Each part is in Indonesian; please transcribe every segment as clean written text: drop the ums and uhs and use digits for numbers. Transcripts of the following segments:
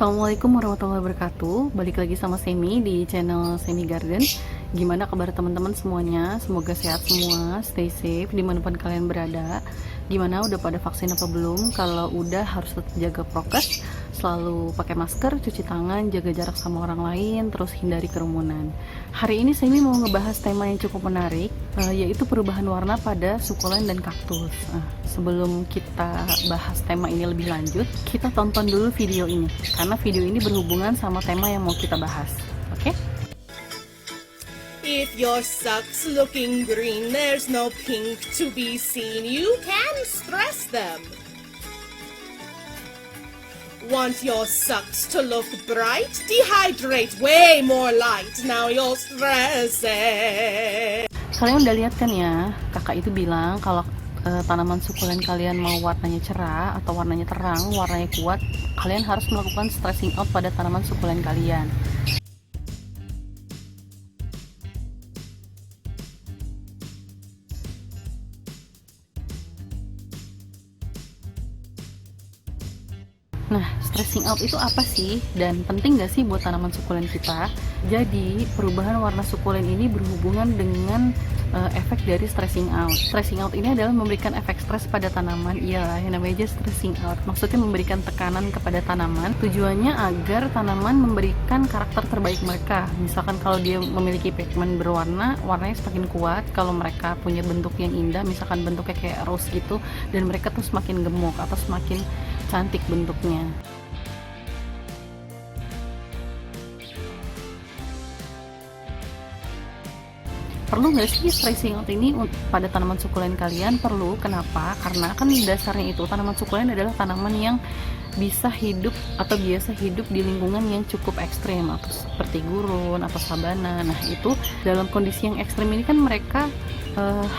Assalamualaikum warahmatullahi wabarakatuh. Balik lagi sama Semi di channel Semi Garden. Gimana kabar teman-teman semuanya? Semoga sehat semua, stay safe dimanapun kalian berada. Gimana, udah pada vaksin apa belum? Kalau udah, harus tetap jaga prokes, selalu pakai masker, cuci tangan, jaga jarak sama orang lain, terus hindari kerumunan. Hari ini Semi mau ngebahas tema yang cukup menarik, yaitu perubahan warna pada sukulen dan kaktus. Sebelum kita bahas tema ini lebih lanjut, kita tonton dulu video ini, karena video ini berhubungan sama tema yang mau kita bahas. Oke? If your socks looking green, there's no pink to be seen. You can stress them. Want your socks to look bright? Dehydrate way more light. Now you're stressing. Kalian udah lihat kan ya, kakak itu bilang kalau tanaman sukulen kalian mau warnanya cerah atau warnanya terang, warnanya kuat, kalian harus melakukan stressing out pada tanaman sukulen kalian. Nah, stressing out itu apa sih? Dan penting nggak sih buat tanaman sukulen kita? Jadi, perubahan warna sukulen ini berhubungan dengan efek dari stressing out. Stressing out ini adalah memberikan efek stres pada tanaman. Iyalah, yang namanya aja stressing out. Maksudnya memberikan tekanan kepada tanaman. Tujuannya agar tanaman memberikan karakter terbaik mereka. Misalkan kalau dia memiliki pigmen berwarna, warnanya semakin kuat. Kalau mereka punya bentuk yang indah, misalkan bentuknya kayak rose gitu, dan mereka tuh semakin gemuk atau semakin cantik bentuknya. Perlu nggak sih stressing out ini pada tanaman sukulen kalian? Perlu. Kenapa? Karena kan dasarnya itu tanaman sukulen adalah tanaman yang bisa hidup atau biasa hidup di lingkungan yang cukup ekstrim, atau seperti gurun atau sabana. Nah, itu dalam kondisi yang ekstrim ini kan mereka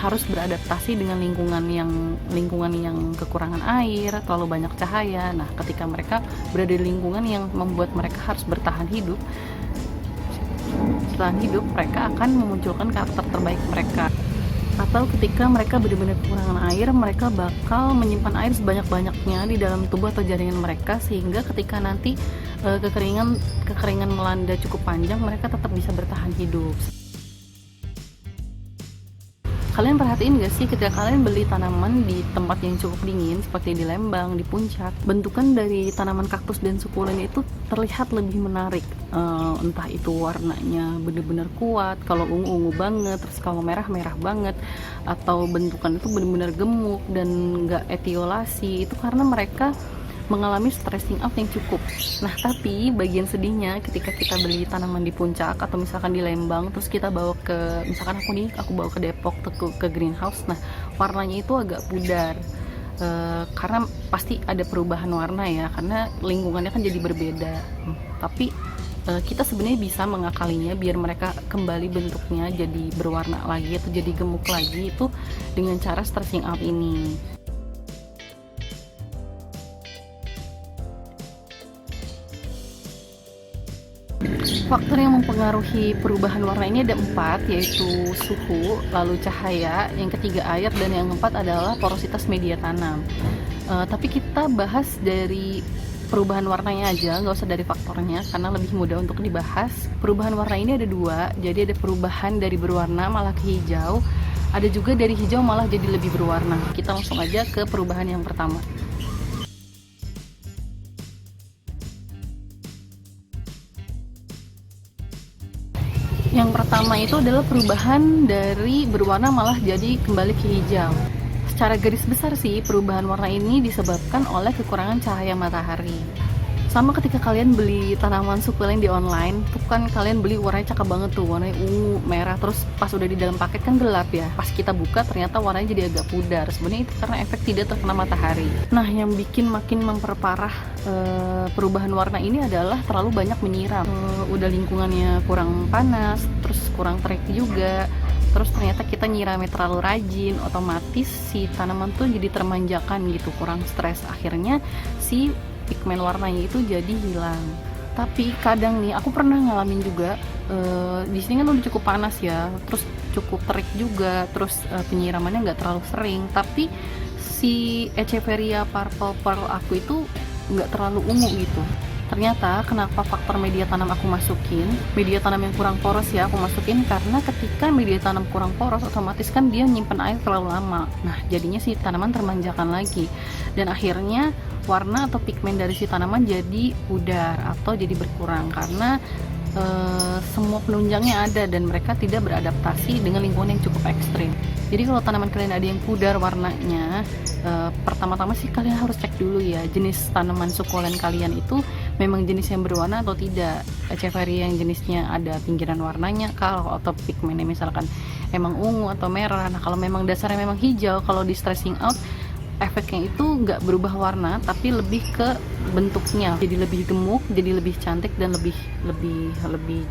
harus beradaptasi dengan lingkungan yang kekurangan air, terlalu banyak cahaya. Nah, ketika mereka berada di lingkungan yang membuat mereka harus bertahan hidup, mereka akan memunculkan karakter terbaik mereka. Atau ketika mereka benar-benar kekurangan air, mereka bakal menyimpan air sebanyak-banyaknya di dalam tubuh atau jaringan mereka, sehingga ketika nanti kekeringan melanda cukup panjang, mereka tetap bisa bertahan hidup. Kalian perhatiin gak sih ketika kalian beli tanaman di tempat yang cukup dingin seperti di Lembang, di Puncak, bentukan dari tanaman kaktus dan sukulen itu terlihat lebih menarik. Entah itu warnanya benar-benar kuat, kalau ungu-ungu banget, terus kalau merah-merah banget, atau bentukan itu benar-benar gemuk dan gak etiolasi. Itu karena mereka mengalami stressing out yang cukup. Nah, tapi bagian sedihnya ketika kita beli tanaman di Puncak atau misalkan di Lembang, terus kita bawa ke, misalkan aku bawa ke Depok ke greenhouse, nah warnanya itu agak pudar. Karena pasti ada perubahan warna ya, karena lingkungannya kan jadi berbeda. Tapi kita sebenarnya bisa mengakalinya biar mereka kembali bentuknya jadi berwarna lagi atau jadi gemuk lagi, itu dengan cara stressing out ini. Faktor yang mempengaruhi perubahan warna ini ada 4, yaitu suhu, lalu cahaya, yang ketiga air, dan yang keempat adalah porositas media tanam. Tapi kita bahas dari perubahan warnanya aja, nggak usah dari faktornya, karena lebih mudah untuk dibahas. Perubahan warna ini ada 2, jadi ada perubahan dari berwarna malah ke hijau, ada juga dari hijau malah jadi lebih berwarna. Kita langsung aja ke perubahan yang pertama. Yang pertama itu adalah perubahan dari berwarna malah jadi kembali ke hijau. Secara garis besar sih, perubahan warna ini disebabkan oleh kekurangan cahaya matahari. Sama ketika kalian beli tanaman sukulen di online, tuh kan kalian beli warnanya cakep banget tuh, warnanya ungu, merah, terus pas udah di dalam paket kan gelap ya. Pas kita buka ternyata warnanya jadi agak pudar. Sebenarnya itu karena efek tidak terkena matahari. Nah, yang bikin makin memperparah perubahan warna ini adalah terlalu banyak menyiram. Udah lingkungannya kurang panas, terus kurang terik juga. Terus ternyata kita nyiramnya terlalu rajin, otomatis si tanaman tuh jadi termanjakan gitu, kurang stres. Akhirnya si pigmen warnanya itu jadi hilang. Tapi kadang nih, aku pernah ngalamin juga, di sini kan udah cukup panas ya, terus cukup terik juga, terus penyiramannya nggak terlalu sering, tapi si Echeveria purple pearl aku itu nggak terlalu ungu gitu. Ternyata kenapa faktor media tanam aku masukin, media tanam yang kurang poros ya aku masukin, karena ketika media tanam kurang poros otomatis kan dia nyimpen air terlalu lama. Nah jadinya si tanaman termanjakan lagi, dan akhirnya warna atau pigmen dari si tanaman jadi pudar atau jadi berkurang karena semua penunjangnya ada dan mereka tidak beradaptasi dengan lingkungan yang cukup ekstrim. Jadi kalau tanaman kalian ada yang pudar warnanya, pertama-tama sih kalian harus cek dulu ya jenis tanaman sukulen kalian itu memang jenis yang berwarna atau tidak. Echeveria yang jenisnya ada pinggiran warnanya kalau atau pigmennya misalkan emang ungu atau merah. Nah kalau memang dasarnya memang hijau, kalau di stressing out efeknya itu nggak berubah warna tapi lebih ke bentuknya, jadi lebih gemuk, jadi lebih cantik dan lebih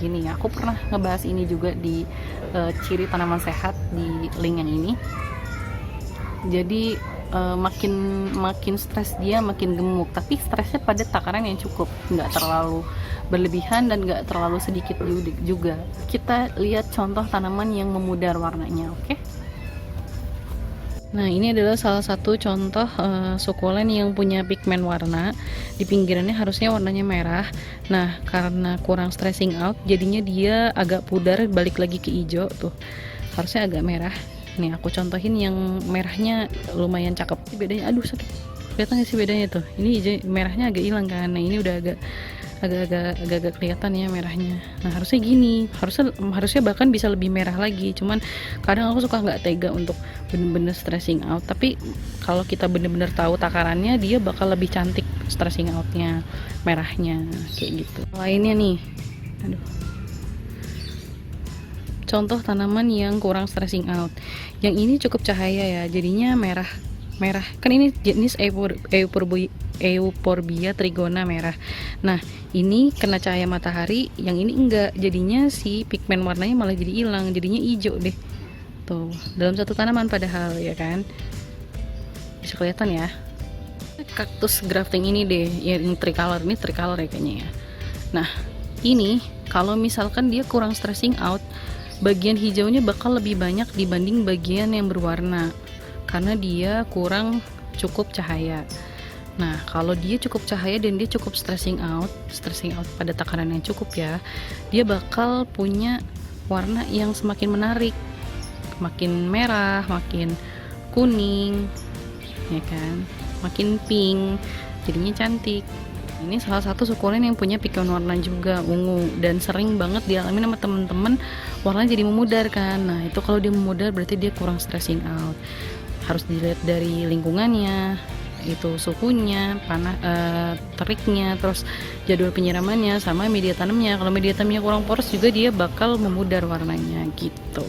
gini ya. Aku pernah ngebahas ini juga di ciri tanaman sehat di link yang ini. Jadi makin stres dia makin gemuk, tapi stresnya pada takaran yang cukup, nggak terlalu berlebihan dan nggak terlalu sedikit juga. Kita lihat contoh tanaman yang memudar warnanya, oke? Nah ini adalah salah satu contoh sukulen yang punya pigmen warna. Di pinggirannya harusnya warnanya merah. Nah karena kurang stressing out jadinya dia agak pudar balik lagi ke hijau tuh. Harusnya agak merah. Nih aku contohin yang merahnya lumayan cakep. Bedanya aduh sakit. Kelihatan gak sih bedanya tuh? Ini hijau, merahnya agak hilang kan. Nah ini udah agak kelihatan ya merahnya. Nah harusnya gini, harusnya bahkan bisa lebih merah lagi. Cuman kadang aku suka nggak tega untuk bener-bener stressing out. Tapi kalau kita bener-bener tahu takarannya, dia bakal lebih cantik stressing outnya, merahnya kayak gitu. Lainnya nih, aduh. Contoh tanaman yang kurang stressing out. Yang ini cukup cahaya ya, jadinya merah. Kan ini jenis Euphorbia trigona merah. Nah ini kena cahaya matahari, yang ini enggak, jadinya si pigmen warnanya malah jadi hilang, jadinya hijau deh tuh dalam satu tanaman padahal ya kan. Bisa kelihatan ya. Kaktus grafting ini deh yang tricolor, ini tricolor ya kayaknya ya. Nah ini kalau misalkan dia kurang stressing out, bagian hijaunya bakal lebih banyak dibanding bagian yang berwarna karena dia kurang cukup cahaya. Nah kalau dia cukup cahaya dan dia cukup stressing out pada takaran yang cukup ya, dia bakal punya warna yang semakin menarik, makin merah, makin kuning ya kan, makin pink, jadinya cantik. Ini salah satu sukulen yang punya pigmen warna juga ungu dan sering banget dialami sama temen-temen, warnanya jadi memudar kan. Nah itu kalau dia memudar berarti dia kurang stressing out. Harus dilihat dari lingkungannya, itu suhunya, teriknya, terus jadwal penyiramannya, sama media tanamnya. Kalau media tanamnya kurang poros juga dia bakal memudar warnanya gitu.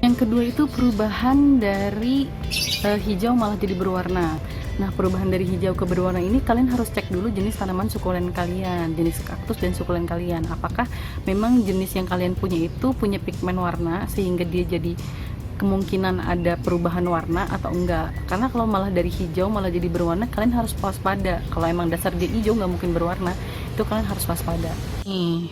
Yang kedua itu perubahan dari hijau malah jadi berwarna. Nah perubahan dari hijau ke berwarna ini kalian harus cek dulu jenis tanaman sukulen kalian, jenis kaktus dan sukulen kalian. Apakah memang jenis yang kalian punya itu punya pigmen warna sehingga dia jadi kemungkinan ada perubahan warna atau enggak. Karena kalau malah dari hijau malah jadi berwarna, kalian harus waspada. Kalau emang dasar dia hijau nggak mungkin berwarna, itu kalian harus waspada. Nih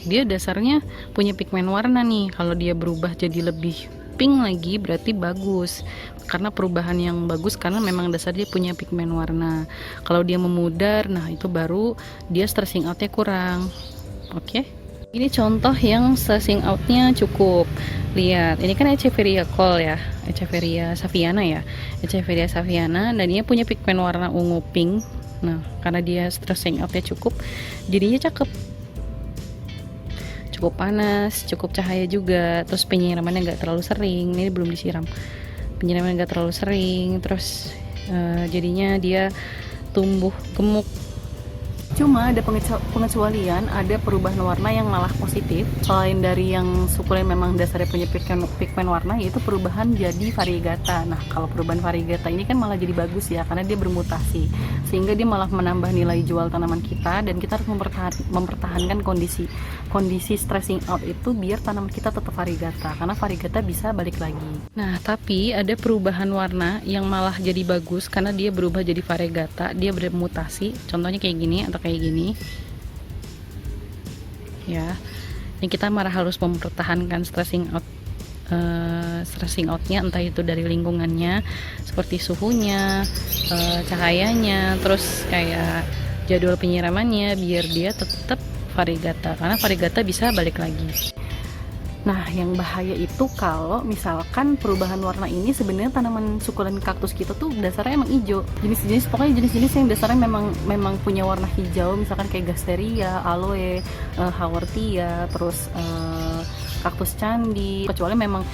dia dasarnya punya pigmen warna nih, kalau dia berubah jadi lebih pink lagi berarti bagus, karena perubahan yang bagus karena memang dasar dia punya pigmen warna. Kalau dia memudar, nah itu baru dia stressing outnya kurang. Oke, ini contoh yang stressing outnya cukup. Lihat, ini kan Echeveria Cole ya, Echeveria Saviana ya, Echeveria Saviana, dan dia punya pigmen warna ungu pink. Nah karena dia stressing outnya cukup, jadinya cakep, cukup panas, cukup cahaya juga, terus penyiramannya nggak terlalu sering. Ini belum disiram, penyiramannya nggak terlalu sering, terus jadinya dia tumbuh gemuk. Cuma ada pengecualian, ada perubahan warna yang malah positif. Selain dari yang sukulen memang dasarnya punya pigmen warna, yaitu perubahan jadi variegata. Nah kalau perubahan variegata ini kan malah jadi bagus ya, karena dia bermutasi, sehingga dia malah menambah nilai jual tanaman kita, dan kita harus mempertahankan kondisi stressing out itu biar tanaman kita tetap variegata, karena variegata bisa balik lagi. Nah tapi ada perubahan warna yang malah jadi bagus karena dia berubah jadi variegata, dia bermutasi. Contohnya kayak gini atau kayak gini ya. Ini kita malah harus mempertahankan stressing outnya, entah itu dari lingkungannya seperti suhunya, cahayanya, terus kayak jadwal penyiramannya, biar dia tetap variegata, karena variegata bisa balik lagi. Nah, yang bahaya itu kalau misalkan perubahan warna ini sebenarnya tanaman sukulen kaktus kita tuh dasarnya emang hijau. Pokoknya jenis-jenis yang dasarnya memang punya warna hijau, misalkan kayak Gasteria, Aloe, Haworthia, terus kaktus candi. Kecuali memang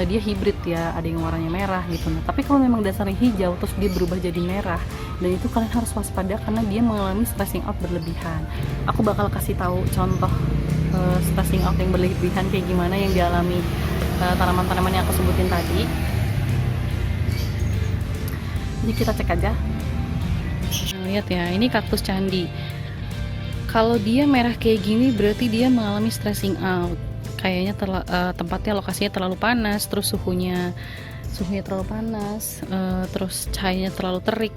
dia hibrid ya, ada yang warnanya merah gitu. Nah, tapi kalau memang dasarnya hijau terus dia berubah jadi merah, dan itu kalian harus waspada karena dia mengalami stressing out berlebihan. Aku bakal kasih tahu contoh stressing out yang berlebihan kayak gimana yang dialami tanaman-tanaman yang aku sebutin tadi. Jadi kita cek aja. Lihat ya, ini kaktus candi. Kalau dia merah kayak gini berarti dia mengalami stressing out. Kayaknya tempatnya, lokasinya terlalu panas, terus suhunya terlalu panas, terus cahayanya terlalu terik,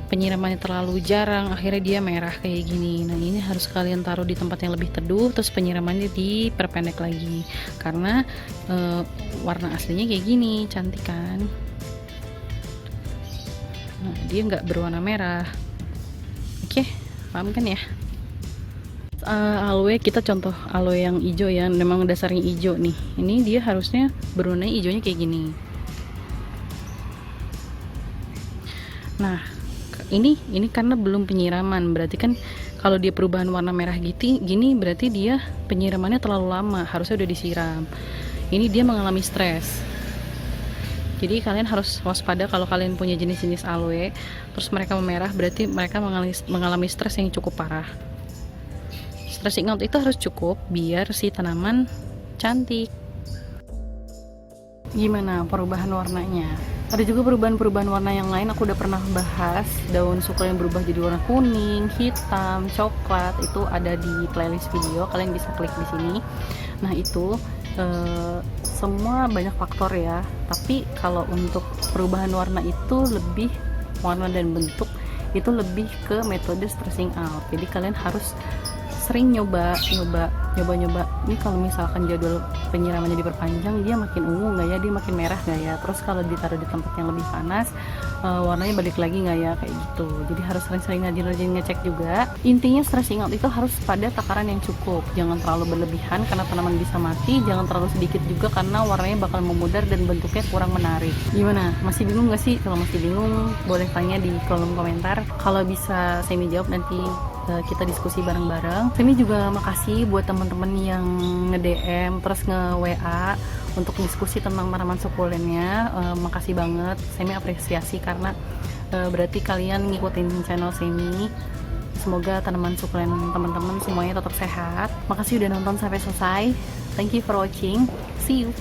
penyiramannya terlalu jarang, akhirnya dia merah kayak gini. Nah, ini harus kalian taruh di tempat yang lebih teduh, terus penyiramannya diperpendek lagi, karena warna aslinya kayak gini, cantik kan. Nah, dia nggak berwarna merah. Oke, paham kan ya? Aloe, kita contoh aloe yang hijau ya, memang dasarnya hijau nih. Ini dia harusnya berwarna hijaunya kayak gini. Nah, ini karena belum penyiraman, berarti kan kalau dia perubahan warna merah gini berarti dia penyiramannya terlalu lama, harusnya udah disiram. Ini dia mengalami stres. Jadi kalian harus waspada kalau kalian punya jenis-jenis aloe terus mereka memerah, berarti mereka mengalami stres yang cukup parah. Stressing out itu harus cukup biar si tanaman cantik. Gimana perubahan warnanya? Ada juga perubahan-perubahan warna yang lain, aku udah pernah bahas. Daun sukulen yang berubah jadi warna kuning, hitam, coklat, itu ada di playlist video, kalian bisa klik di sini. Nah, itu semua banyak faktor ya, tapi kalau untuk perubahan warna itu lebih, warna dan bentuk itu lebih ke metode stressing out. Jadi kalian harus sering nyoba. Ini kalau misalkan jadwal penyiramannya diperpanjang, dia makin ungu nggak ya, dia makin merah nggak ya, terus kalau ditaruh di tempat yang lebih panas, warnanya balik lagi nggak ya, kayak gitu. Jadi harus sering-sering rajin ngecek juga. Intinya stressing out itu harus pada takaran yang cukup, jangan terlalu berlebihan karena tanaman bisa mati, jangan terlalu sedikit juga karena warnanya bakal memudar dan bentuknya kurang menarik. Gimana, masih bingung nggak sih? Kalau masih bingung boleh tanya di kolom komentar, kalau bisa saya jawab nanti kita diskusi bareng-bareng. Semi juga makasih buat teman-teman yang nge-DM terus nge-WA untuk diskusi tentang tanaman sukulennya. Makasih banget, Semi apresiasi karena berarti kalian ngikutin channel Semi. Semoga tanaman sukulen teman-teman semuanya tetap sehat. Makasih udah nonton sampai selesai. Thank you for watching. See you.